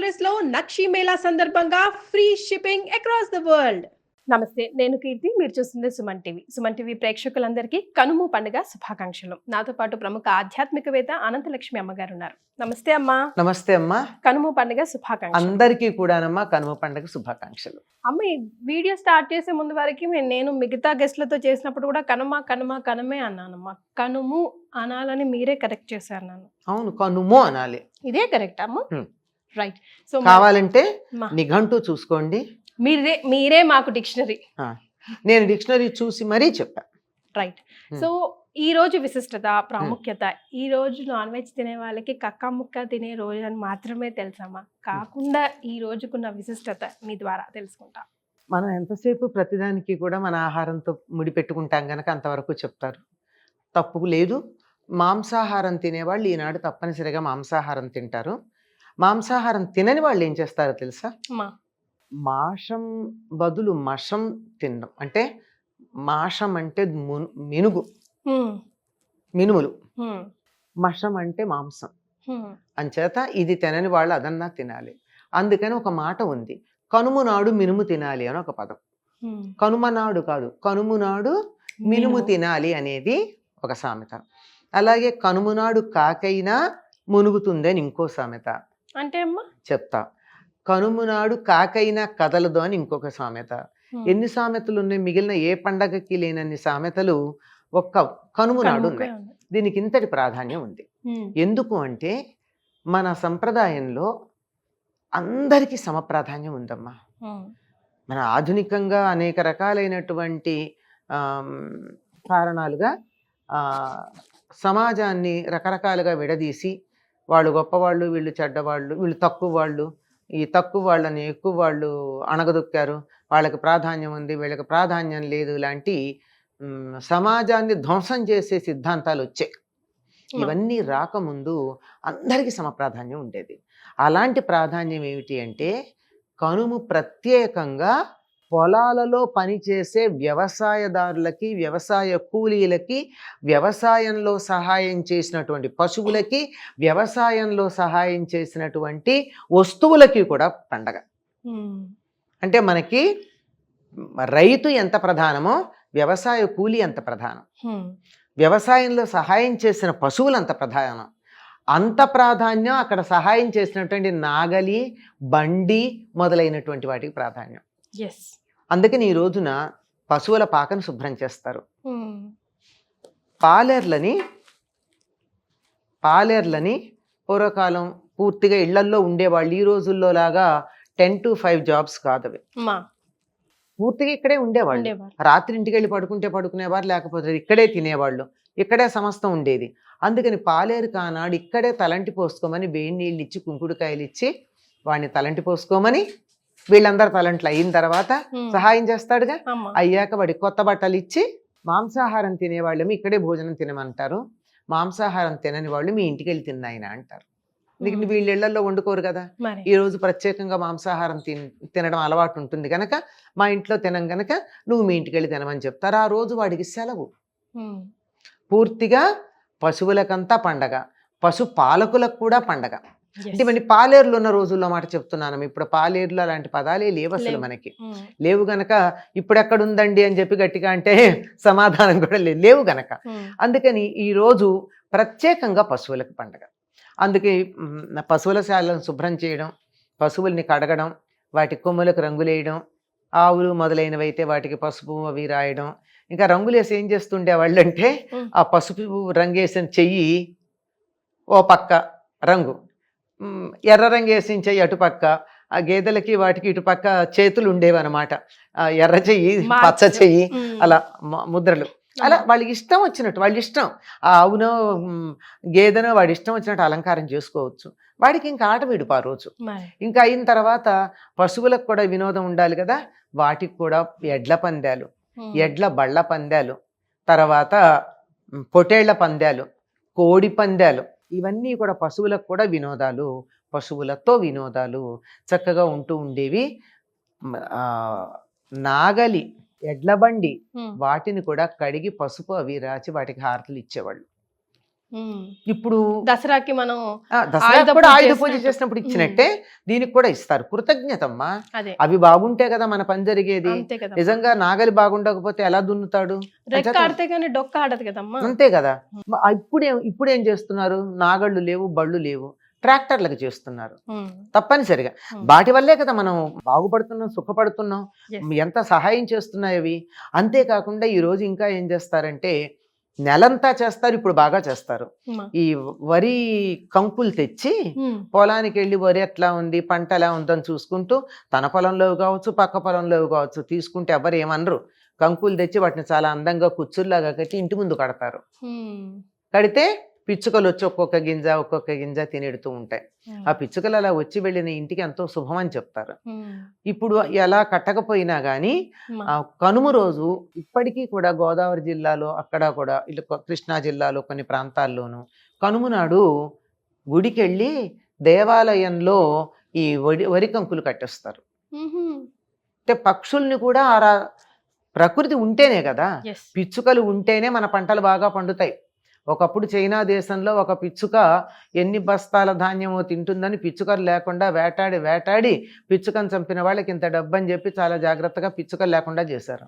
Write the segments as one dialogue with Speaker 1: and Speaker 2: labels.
Speaker 1: Paris లో నక్షి మేళా సందర్భంగా free shipping across the world. నమస్తే, నేను కీర్తి, మీరు చూస్తుంది సుమన్ టీవీ. సుమన్ టీవీ ప్రేక్షకులందరికీ కనుమ పండుగ శుభాకాంక్షలు. నాతో పాటు ప్రముఖ ఆధ్యాత్మికవేత్త అనంతలక్ష్మి అమ్మగారు ఉన్నారు. నమస్తే అమ్మా.
Speaker 2: నమస్తే అమ్మా.
Speaker 1: కనుమ పండుగ శుభాకాంక్షలు
Speaker 2: అందరికీ కూడానమ్మా కనుమ పండుగ శుభాకాంక్షలు.
Speaker 1: అమ్మ, ఈ వీడియో స్టార్ట్ చేసే ముందు వరకు నేను మిగతా గెస్ట్లతో చేసినప్పుడు కూడా కనుమే అన్నానమ్మా. కనుము అనాలని మీరే కరెక్ట్ చేశారు నన్ను.
Speaker 2: అవును, కనుము అనాలి.
Speaker 1: ఇదే కరెక్ట్ అమ్మ. రైట్. సో
Speaker 2: కావాలంటే నిఘంటూ చూసుకోండి.
Speaker 1: మీరే మాకు డిక్షనరీ.
Speaker 2: నేను డిక్షనరీ చూసి మరీ చెప్పా.
Speaker 1: రైట్. సో ఈ రోజు విశిష్టత, ప్రాముఖ్యత, ఈ రోజు నాన్ వెజ్ తినే వాళ్ళకి కక్క ముక్క తినే రోజు అని మాత్రమే తెలుసమ్మా, కాకుండా ఈ రోజుకున్న విశిష్టత మీ ద్వారా తెలుసుకుంటా.
Speaker 2: మనం ఎంతసేపు ప్రతిదానికి కూడా మన ఆహారంతో ముడిపెట్టుకుంటాం గనక అంతవరకు చెప్తారు. తప్పు లేదు. మాంసాహారం తినేవాళ్ళు ఈనాడు తప్పనిసరిగా మాంసాహారం తింటారు. మాంసాహారం తినని వాళ్ళు ఏం చేస్తారో తెలుసా? మాషం బదులు మషం తినడం. అంటే మాషం అంటే మినుములు, మషం అంటే మాంసం. అంచేత ఇది తినని వాళ్ళు అదన్నా తినాలి. అందుకని ఒక మాట ఉంది, కనుము నాడు మినుము తినాలి అని ఒక పదం. కనుమ నాడు కాదు, కనుము నాడు మినుము తినాలి అనేది ఒక సామెత. అలాగే కనుము నాడు కాకైనా మునుగుతుంది అని ఇంకో సామెత.
Speaker 1: అంటే అమ్మా
Speaker 2: చెప్తా. కనుము నాడు కాకైనా కదలదు అని ఇంకొక సామెత. ఎన్ని సామెతలు ఉన్నాయి? మిగిలిన ఏ పండగకి లేనన్ని సామెతలు ఒక్క కనుము నాడు ఉన్నాయి. దీనికి ఇంతటి ప్రాధాన్యం ఉంది. ఎందుకు అంటే మన సంప్రదాయంలో అందరికీ సమప్రాధాన్యం ఉందమ్మా. మన ఆధునికంగా అనేక రకాలైనటువంటి కారణాలుగా సమాజాన్ని రకరకాలుగా విడదీసి వాళ్ళు గొప్పవాళ్ళు, వీళ్ళు చెడ్డవాళ్ళు, వీళ్ళు తక్కువ వాళ్ళు, ఈ తక్కువ వాళ్ళని ఎక్కువ వాళ్ళు అణగదొక్కారు, వాళ్ళకి ప్రాధాన్యం ఉంది, వీళ్ళకి ప్రాధాన్యం లేదు, లాంటి సమాజాన్ని ధ్వంసం చేసే సిద్ధాంతాలు వచ్చాయి. ఇవన్నీ రాకముందు అందరికీ సమప్రాధాన్యం ఉండేది. అలాంటి ప్రాధాన్యం ఏమిటి అంటే, కనుము ప్రత్యేకంగా పొలాలలో పనిచేసే వ్యవసాయదారులకి, వ్యవసాయ కూలీలకి, వ్యవసాయంలో సహాయం చేసినటువంటి పశువులకి, వ్యవసాయంలో సహాయం చేసినటువంటి వస్తువులకి కూడా పండగ. అంటే మనకి రైతు ఎంత ప్రధానమో వ్యవసాయ కూలీ అంత ప్రధానం, వ్యవసాయంలో సహాయం చేసిన పశువులు అంత ప్రధానం. అంత ప్రాధాన్యం అక్కడ సహాయం చేసినటువంటి నాగలి, బండి మొదలైనటువంటి వాటికి ప్రాధాన్యం. అందుకని ఈ రోజున పశువుల పాకను శుభ్రం చేస్తారు. పాలేర్లని పూర్వకాలం పూర్తిగా ఇళ్లల్లో ఉండేవాళ్ళు. ఈ రోజుల్లో లాగా 10 to 5 జాబ్స్ కాదు అవి. పూర్తిగా ఇక్కడే ఉండేవాళ్ళు. రాత్రి ఇంటికి వెళ్ళి పడుకునేవారు, లేకపోతే ఇక్కడే తినేవాళ్ళు, ఇక్కడే సమస్తం ఉండేది. అందుకని పాలేరు కానాడు ఇక్కడే తలంటి పోసుకోమని వేడి నీళ్ళు ఇచ్చి, కుంకుడుకాయలు ఇచ్చి వాడిని తలంటి పోసుకోమని, వీళ్ళందరూ తలంట్లు అయిన తర్వాత సహాయం చేస్తాడుగా, అయ్యాక వాడి కొత్త బట్టలు ఇచ్చి, మాంసాహారం తినేవాళ్ళేమో ఇక్కడే భోజనం తినమంటారు, మాంసాహారం తినని వాళ్ళు మీ ఇంటికి వెళ్ళి తిన్నాయన అంటారు. ఎందుకంటే వీళ్ళ ఇళ్లలో వండుకోరు కదా. ఈ రోజు ప్రత్యేకంగా మాంసాహారం తినడం అలవాటు ఉంటుంది కనుక, మా ఇంట్లో తినం గనక నువ్వు మీ ఇంటికి వెళ్ళి తినమని చెప్తారు. ఆ రోజు వాడికి సెలవు. పూర్తిగా పశువులకంతా పండగ, పశు పాలకులకు కూడా పండగ. అంటే ఇవన్నీ పాలేరులు ఉన్న రోజుల్లో మాట చెప్తున్నాను. ఇప్పుడు పాలేరులు అలాంటి పదాలే లేవు అసలు, మనకి లేవు గనక ఇప్పుడు ఎక్కడుందండి అని చెప్పి గట్టిగా అంటే సమాధానం కూడా లేవు గనక. అందుకని ఈ రోజు ప్రత్యేకంగా పశువులకు పండగ. అందుకే పశువుల శాలను శుభ్రం చేయడం, పశువుల్ని కడగడం, వాటి కొమ్ములకు రంగులేయడం, ఆవులు మొదలైనవి అయితే వాటికి పసుపు అవి రాయడం. ఇంకా రంగులేసి ఏం చేస్తుండే వాళ్ళు అంటే, ఆ పసుపు రంగేసిన చెయ్యి ఓ పక్క రంగు, ఎర్ర రంగు వేసిన చెయ్యి అటుపక్క, ఆ గేదెలకి వాటికి ఇటుపక్క చేతులు ఉండేవి అనమాట. ఎర్ర చెయ్యి, పచ్చ చెయ్యి, అలా ముద్రలు. అలా వాళ్ళకి ఇష్టం వచ్చినట్టు, వాళ్ళ ఇష్టం, ఆ ఆవునో గేదెనో వాడి ఇష్టం వచ్చినట్టు అలంకారం చేసుకోవచ్చు. వాడికి ఇంకా ఆట విడుపు ఆ రోజు. ఇంకా అయిన తర్వాత పశువులకు కూడా వినోదం ఉండాలి కదా, వాటికి కూడా ఎడ్ల పందాలు, ఎడ్ల బళ్ళ పందాలు, తర్వాత పొటేళ్ల పందాలు, కోడి పందాలు, ఇవన్నీ కూడా పశువులకు కూడా వినోదాలు, పశువులతో వినోదాలు చక్కగా ఉంటూ ఉండేవి. నాగలి, ఎడ్ల బండి, వాటిని కూడా కడిగి పసుపు అవి రాచి వాటికి హారతులు ఇచ్చేవాళ్ళు. ఇప్పుడు
Speaker 1: దసరాకి మనం
Speaker 2: దసరా కూడా ఆయుధ పూజ చేసినప్పుడు ఇచ్చినట్టే దీనికి కూడా ఇస్తారు. కృతజ్ఞతమ్మా. అవి బాగుంటే కదా మన పని జరిగేది. నిజంగా నాగలి బాగుండకపోతే ఎలా దున్నుతాడు? అంతే కదా. ఇప్పుడేం చేస్తున్నారు? నాగళ్ళు లేవు, బళ్ళు లేవు, ట్రాక్టర్లకు చేస్తున్నారు. తప్పనిసరిగా వాటి వల్లే కదా మనం బాగుపడుతున్నాం, సుఖపడుతున్నాం, ఎంత సహాయం చేస్తున్నాయి అవి. అంతేకాకుండా ఈ రోజు ఇంకా ఏం చేస్తారంటే నెలంతా చేస్తారు, ఇప్పుడు బాగా చేస్తారు. ఈ వరి కంకులు తెచ్చి పొలానికి వెళ్ళి వరి ఎట్లా ఉంది, పంట ఎలా ఉందని చూసుకుంటూ తన పొలంలో కావచ్చు, పక్క పొలంలో కావచ్చు తీసుకుంటే ఎవరు ఏమనరు. కంకులు తెచ్చి వాటిని చాలా అందంగా కుచ్చుల్లాగా కట్టి ఇంటి ముందు కడతారు. కడితే పిచ్చుకలు వచ్చి ఒక్కొక్క గింజ తినెడుతూ ఉంటాయి. ఆ పిచ్చుకలు అలా వచ్చి వెళ్ళిన ఇంటికి ఎంతో శుభం అని చెప్తారు. ఇప్పుడు ఎలా కట్టకపోయినా గానీ కనుమ రోజు ఇప్పటికీ కూడా గోదావరి జిల్లాలో అక్కడ కూడా ఇట్లా కృష్ణా జిల్లాలో కొన్ని ప్రాంతాల్లోనూ కనుమ నాడు గుడికి వెళ్ళి దేవాలయంలో ఈ వరి కంకులు కట్టేస్తారు. అంటే పక్షుల్ని కూడా ప్రకృతి ఉంటేనే కదా, పిచ్చుకలు ఉంటేనే మన పంటలు బాగా పండుతాయి. ఒకప్పుడు చైనా దేశంలో ఒక పిచ్చుక ఎన్ని బస్తాల ధాన్యమో తింటుందని పిచ్చుకలు లేకుండా వేటాడి పిచ్చుకను చంపిన వాళ్ళకి ఇంత డబ్బు అని చెప్పి చాలా జాగ్రత్తగా పిచ్చుకలు లేకుండా చేశారు.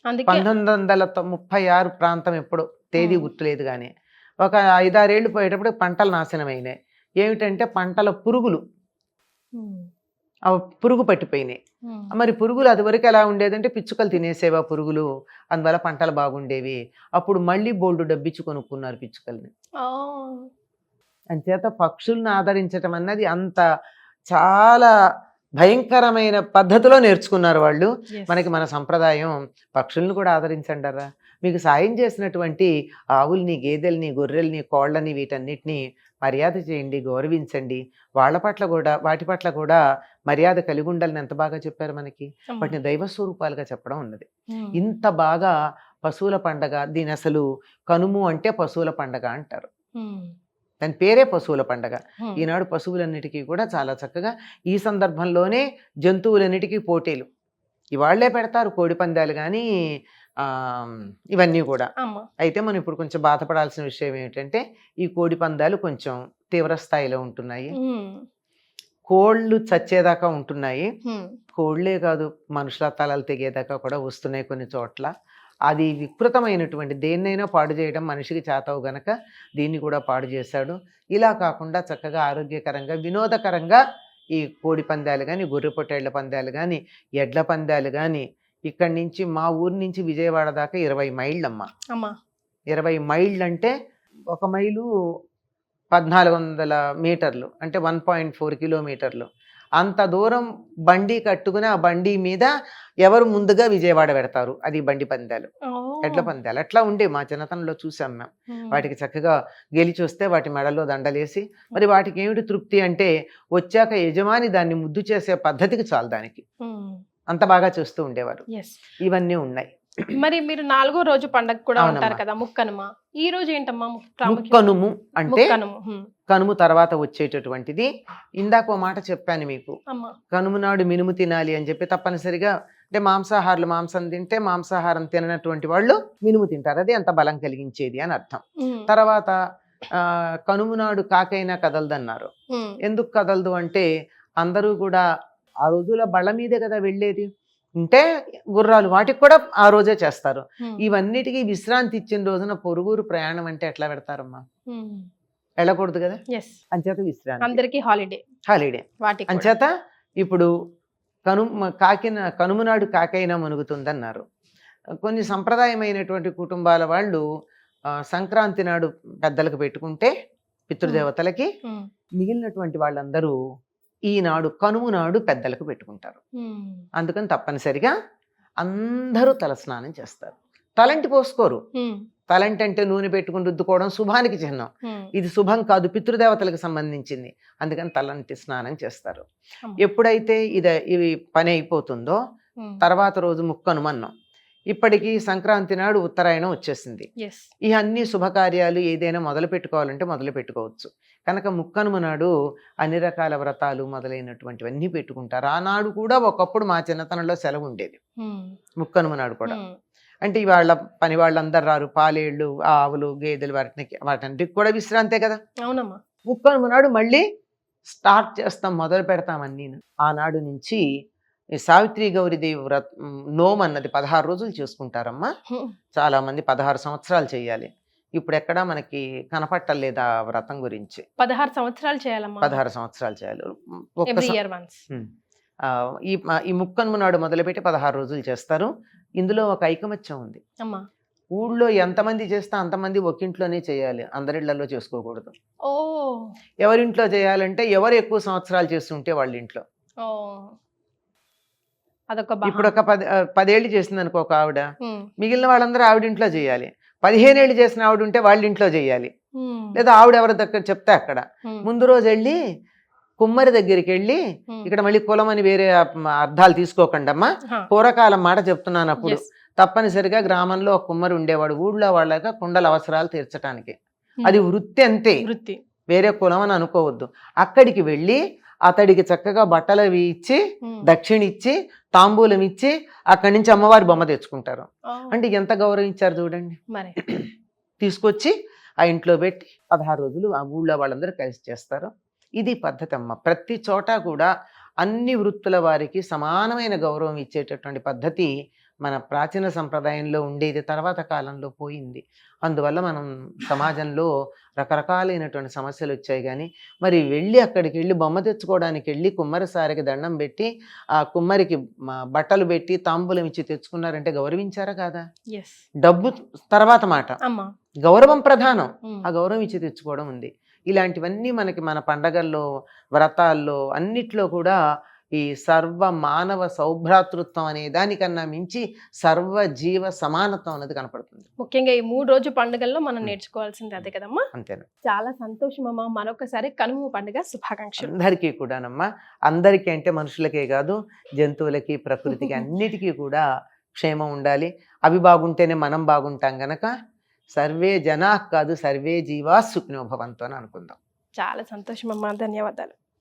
Speaker 2: 1936 ప్రాంతం ఎప్పుడో, తేదీ గుర్తులేదు కానీ ఒక 5-6 ఏళ్ళు పోయేటప్పుడు పంటలు నాశనమైనాయి. ఏమిటంటే పంటల పురుగులు పురుగు పట్టిపోయినాయి. మరి పురుగులు అది వరకు ఎలా ఉండేదంటే పిచ్చుకలు తినేసేవా పురుగులు, అందువల్ల పంటలు బాగుండేవి. అప్పుడు మళ్ళీ బోల్డు డబ్బిచ్చి కొనుక్కున్నారు పిచ్చుకల్ని. అంచేత పక్షుల్ని ఆదరించటం అన్నది అంత చాలా భయంకరమైన పద్ధతిలో నేర్చుకున్నారు వాళ్ళు. మనకి మన సంప్రదాయం పక్షుల్ని కూడా ఆదరించండరా. మీకు సాయం చేసినటువంటి ఆవుల్ని, గేదెల్ని, గొర్రెల్ని, కోళ్ళని వీటన్నిటినీ మర్యాద చేయండి, గౌరవించండి. వాటి పట్ల కూడా మర్యాద కలిగి ఉండాలని ఎంత బాగా చెప్పారు మనకి. వాటిని దైవ స్వరూపాలుగా చెప్పడం ఉన్నది. ఇంత బాగా పశువుల పండగ, దీని అసలు కనుము అంటే పశువుల పండగ అంటారు. దాని పేరే పశువుల పండగ. ఈనాడు పశువులన్నిటికీ కూడా చాలా చక్కగా ఈ సందర్భంలోనే జంతువులన్నిటికీ పోటీలు ఇవాళ్లే పెడతారు, కోడి పందాలు కానీ ఇవన్నీ కూడా. అయితే మనం ఇప్పుడు కొంచెం బాధపడాల్సిన విషయం ఏమిటంటే ఈ కోడి పందాలు కొంచెం తీవ్ర స్థాయిలో ఉంటున్నాయి. కోళ్ళు చచ్చేదాకా ఉంటున్నాయి. కోళ్లే కాదు, మనుషుల తలలు తెగేదాకా కూడా వస్తున్నాయి కొన్ని చోట్ల. అది వికృతమైనటువంటి దేన్నైనా పాడు చేయడం మనిషికి చేతవు గనక దీన్ని కూడా పాడు చేశాడు. ఇలా కాకుండా చక్కగా ఆరోగ్యకరంగా వినోదకరంగా ఈ కోడి పందాలు కానీ, గొర్రె పొట్టేళ్ల పందాలు కానీ, ఎడ్ల పందాలు కానీ, ఇక్కడి నుంచి మా ఊరి నుంచి విజయవాడ దాకా 20 మైళ్ళమ్మా. 20 మైళ్ళు అంటే 1 మైలు 1400 మీటర్లు, అంటే 1.4 కిలోమీటర్లు. అంత దూరం బండి కట్టుకుని ఆ బండి మీద ఎవరు ముందుగా విజయవాడ పెడతారు, అది బండి పందాలు, ఎడ్ల పందాలు. అట్లా ఉండే మా చిన్నతనంలో చూసాం మేము. వాటికి చక్కగా గెలిచి వస్తే వాటి మెడలో దండలేసి, మరి వాటికి ఏమిటి తృప్తి అంటే వచ్చాక యజమాని దాన్ని ముద్దు చేసే పద్ధతికి చాలు దానికి, అంత బాగా చూస్తూ ఉండేవారు. ఇవన్నీ ఉన్నాయి.
Speaker 1: మరి మీరు 4వ రోజు పండగ కూడా ఉంటారు కదా, ముక్కనుమ. ఈ రోజు ఏంటమ్మా
Speaker 2: ముక్కనుము అంటే? కనుము తర్వాత వచ్చేటటువంటిది. ఇందాక ఓ మాట చెప్పాను మీకు, కనుము నాడు మినుము తినాలి అని చెప్పి. తప్పనిసరిగా అంటే మాంసాహారులు మాంసం తింటే, మాంసాహారం తిననటువంటి వాళ్ళు మినుము తింటారు. అది అంత బలం కలిగించేది అని అర్థం. తర్వాత కనుము నాడు కాకైనా కదలదన్నారు. ఎందుకు కదలదు అంటే అందరూ కూడా ఆ రోజుల బళ్ళ మీదే కదా వెళ్ళేది. ఉంటే గుర్రాలు వాటికి కూడా ఆ రోజే చేస్తారు. ఇవన్నిటికీ విశ్రాంతి ఇచ్చిన రోజున పొరుగురు ప్రయాణం అంటే ఎట్లా పెడతారమ్మా? వెళ్ళకూడదు కదా. అంచేత విశ్రాంతి, అందరికీ హాలిడే. అంచేత ఇప్పుడు కనుమ నాడు కాకైనా మునుగుతుందన్నారు. కొన్ని సంప్రదాయమైనటువంటి కుటుంబాల వాళ్ళు సంక్రాంతి నాడు పెద్దలకు పెట్టుకుంటే పితృదేవతలకి, మిగిలినటువంటి వాళ్ళందరూ ఈనాడు కనుమ నాడు పెద్దలకు పెట్టుకుంటారు. అందుకని తప్పనిసరిగా అందరూ తలస్నానం చేస్తారు. తలంటి పోసుకోరు. తలంటి అంటే నూనె పెట్టుకుని రుద్దుకోవడం శుభానికి చిహ్నం. ఇది శుభం కాదు, పితృదేవతలకు సంబంధించింది. అందుకని తలంటి స్నానం చేస్తారు. ఎప్పుడైతే ఇవి పని అయిపోతుందో తర్వాత రోజు ముక్కనుమన్నం. ఇప్పటికీ సంక్రాంతి నాడు ఉత్తరాయణం వచ్చేసింది. ఈ అన్ని శుభకార్యాలు ఏదైనా మొదలు పెట్టుకోవాలంటే మొదలు పెట్టుకోవచ్చు. కనుక ముక్కనుమ నాడు అన్ని రకాల వ్రతాలు మొదలైనటువంటివన్నీ పెట్టుకుంటారు. ఆనాడు కూడా ఒకప్పుడు మా చిన్నతనంలో సెలవు ఉండేది, ముక్కనుమ నాడు కూడా. అంటే ఇవాళ పని వాళ్ళందరూ రారు, పాలేళ్ళు ఆవులు గేదెలు వాటన్నిటికి కూడా విశ్రాంతే కదా.
Speaker 1: అవునమ్మా.
Speaker 2: ముక్కనుమ నాడు మళ్ళీ స్టార్ట్ చేస్తాం, మొదలు పెడతాం అన్నీ. ఆనాడు నుంచి ఈ సావిత్రి గౌరీదేవి నోము అన్నది 16 రోజులు చేసుకుంటారమ్మా. చాలా మంది 16 సంవత్సరాలు చేయాలి. ఇప్పుడు ఎక్కడా మనకి కనపట్టలేదు ఆ వ్రతం గురించి.
Speaker 1: 16 సంవత్సరాలు చేయాలమ్మా.
Speaker 2: 16 సంవత్సరాలు చేయాలి. ఈ ముక్కనుమ నాడు మొదలుపెట్టి 16 రోజులు చేస్తారు. ఇందులో ఒక ఐకమత్యం ఉంది. ఊళ్ళో ఎంతమంది చేస్తే అంతమంది ఒకింట్లోనే చేయాలి, అందరిళ్లలో చేసుకోకూడదు. ఎవరింట్లో చేయాలంటే ఎవరు ఎక్కువ సంవత్సరాలు చేస్తుంటే వాళ్ళ ఇంట్లో. ఇప్పుడు ఒక 10 ఏళ్ళు చేసింది అనుకో ఒక ఆవిడ, మిగిలిన వాళ్ళందరూ ఆవిడింట్లో చేయాలి. 15 ఏళ్ళు చేసిన ఆవిడ ఉంటే వాళ్ళ ఇంట్లో చేయాలి. లేదా ఆవిడ ఎవరి దగ్గర చెప్తే అక్కడ. ముందు రోజు వెళ్ళి కుమ్మరి దగ్గరికి వెళ్ళి, ఇక్కడ మళ్ళీ కులం అని వేరే అర్థాలు తీసుకోకండమ్మా, పూర్వకాలం మాట చెప్తున్నాను. అప్పుడు తప్పనిసరిగా గ్రామంలో ఒక కుమ్మరి ఉండేవాడు, ఊళ్ళో వాళ్ళగా కుండల అవసరాలు తీర్చడానికి. అది వృత్తి అంతే, వేరే కులం అని అనుకోవద్దు. అక్కడికి వెళ్ళి అతడికి చక్కగా బట్టలు అవి ఇచ్చి, దక్షిణ ఇచ్చి, తాంబూలం ఇచ్చి, అక్కడి నుంచి అమ్మవారి బొమ్మ తెచ్చుకుంటారు. అంటే ఎంత గౌరవించారు చూడండి. తీసుకొచ్చి ఆ ఇంట్లో పెట్టి 16 రోజులు ఆ ఊళ్ళో వాళ్ళందరూ కలిసి చేస్తారు. ఇది పద్ధతి అమ్మ. ప్రతి చోట కూడా అన్ని వృత్తుల వారికి సమానమైన గౌరవం ఇచ్చేటటువంటి పద్ధతి మన ప్రాచీన సంప్రదాయంలో ఉండేది, తర్వాత కాలంలో పోయింది. అందువల్ల మనం సమాజంలో రకరకాలైనటువంటి సమస్యలు వచ్చాయి. కానీ మరి వెళ్ళి అక్కడికి వెళ్ళి బొమ్మ తెచ్చుకోవడానికి వెళ్ళి కుమ్మరిసారికి దండం పెట్టి ఆ కుమ్మరికి బట్టలు పెట్టి తాంబూలం ఇచ్చి తెచ్చుకున్నారంటే గౌరవించారా కాదా? డబ్బు తర్వాత మాట, గౌరవం ప్రధానం. ఆ గౌరవం ఇచ్చి తెచ్చుకోవడం ఉంది. ఇలాంటివన్నీ మనకి మన పండగల్లో, వ్రతాల్లో అన్నిట్లో కూడా ఈ సర్వ మానవ సౌభ్రాతృత్వం అనే దానికన్నా మించి సర్వ జీవ సమానత్వం అనేది కనపడుతుంది.
Speaker 1: ముఖ్యంగా ఈ 3 రోజు పండుగల్లో మనం నేర్చుకోవాల్సింది అదే కదమ్మా.
Speaker 2: అంతేనా.
Speaker 1: చాలా సంతోషమమ్మా. మరొకసారి కనుమ పండుగ శుభాకాంక్షలు
Speaker 2: అందరికీ కూడానమ్మా. అందరికీ అంటే మనుషులకే కాదు, జంతువులకి, ప్రకృతికి అన్నిటికీ కూడా క్షేమం ఉండాలి. అవి బాగుంటేనే మనం బాగుంటాం గనక సర్వే జనా కాదు, సర్వే జీవా సుఖినో భవంతు అని అనుకుందాం.
Speaker 1: చాలా సంతోషమమ్మా. ధన్యవాదాలు.